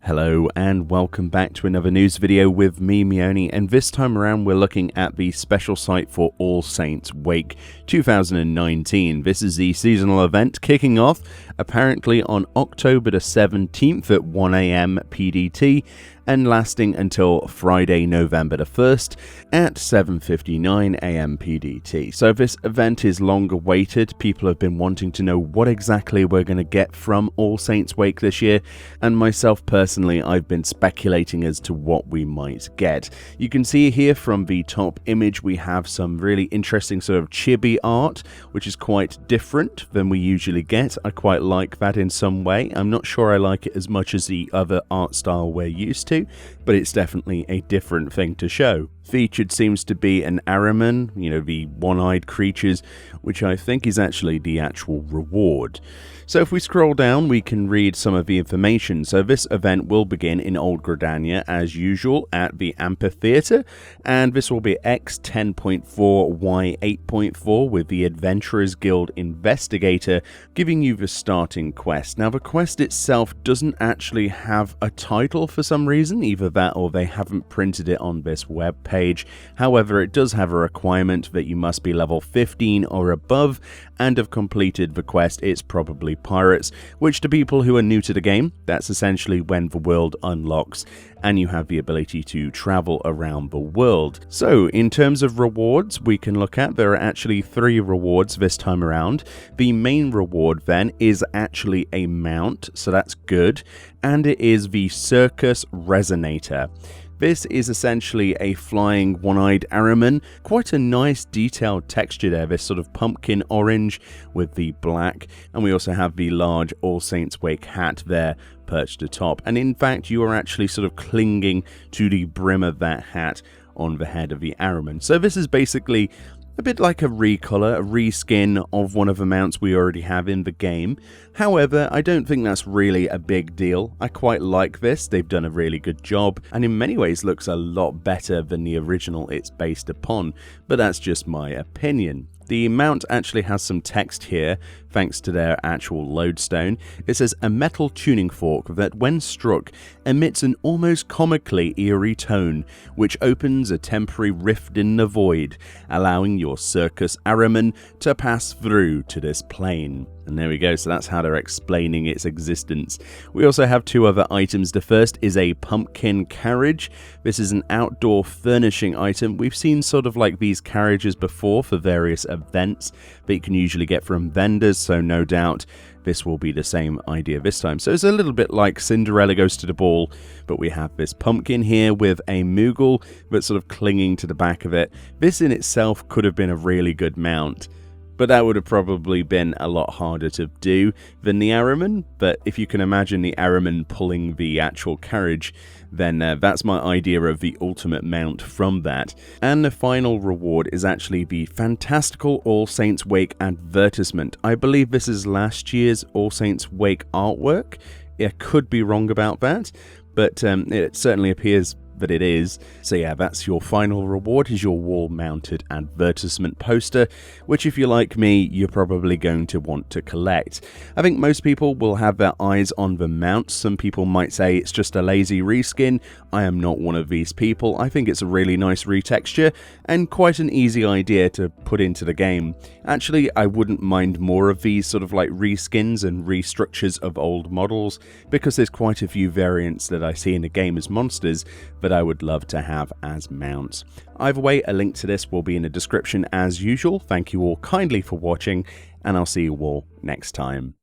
Hello and welcome back to another news video with me, Meoni, and this time around we're looking at the special site for All Saints Wake 2019. This is the seasonal event kicking off apparently on October the 17th at 1 AM PDT and lasting until Friday, November the 1st at 7:59 AM PDT. So this event is long awaited. People have been wanting to know what exactly we're going to get from All Saints Wake this year, and myself personally, I've been speculating as to what we might get. You can see here from the top image we have some really interesting sort of chibi art, which is quite different than we usually get. I quite like that in some way. I'm not sure I like it as much as the other art style we're used to, but it's definitely a different thing to show. Featured seems to be an Ahriman, the one-eyed creatures, which I think is actually the actual reward. So if we scroll down, we can read some of the information. So this event will begin in Old Gridania as usual at the amphitheater, and this will be X 10.4 Y 8.4 with the Adventurers Guild Investigator giving you the starting quest. Now the quest itself doesn't actually have a title for some reason, either that or they haven't printed it on this web page. However, it does have a requirement that you must be level 15 or above and have completed the quest. It's probably Pirates, which to people who are new to the game, that's essentially when the world unlocks and you have the ability to travel around the world. So in terms of rewards we can look at, there are actually 3 rewards this time around. The main reward then is actually a mount, so that's good, and it is the Circus Resonator. This is essentially a flying one-eyed Ahriman, quite a nice detailed texture there, this sort of pumpkin orange with the black, and we also have the large All Saints Wake hat there perched atop, and in fact you are actually sort of clinging to the brim of that hat on the head of the Ahriman. So this is basically a bit like a recolor, a reskin of one of the mounts we already have in the game. However, I don't think that's really a big deal. I quite like this, they've done a really good job, and in many ways looks a lot better than the original it's based upon, but that's just my opinion. The mount actually has some text here, thanks to their actual lodestone. It says, a metal tuning fork that when struck emits an almost comically eerie tone, which opens a temporary rift in the void, allowing your Circus Ahriman to pass through to this plane. And there we go, so that's how they're explaining its existence. We also have 2 other items. The first is a pumpkin carriage. This is an outdoor furnishing item. We've seen sort of like these carriages before for various events that you can usually get from vendors, so no doubt this will be the same idea this time. So it's a little bit like Cinderella Goes to the Ball, but we have this pumpkin here with a Moogle that's sort of clinging to the back of it. This in itself could have been a really good mount, but that would have probably been a lot harder to do than the Ahriman. But if you can imagine the Ahriman pulling the actual carriage, then that's my idea of the ultimate mount from that. And the final reward is actually the fantastical All Saints Wake advertisement. I believe this is last year's All Saints Wake artwork. I could be wrong about that, but it certainly appears that it is. So yeah, that's your final reward, is your wall-mounted advertisement poster, which if you're like me, you're probably going to want to collect. I think most people will have their eyes on the mounts. Some people might say it's just a lazy reskin. I am not one of these people. I think it's a really nice retexture and quite an easy idea to put into the game. Actually, I wouldn't mind more of these sort of like reskins and restructures of old models, because there's quite a few variants that I see in the game as monsters that I would love to have as mounts. Either way, a link to this will be in the description as usual. Thank you all kindly for watching, and I'll see you all next time.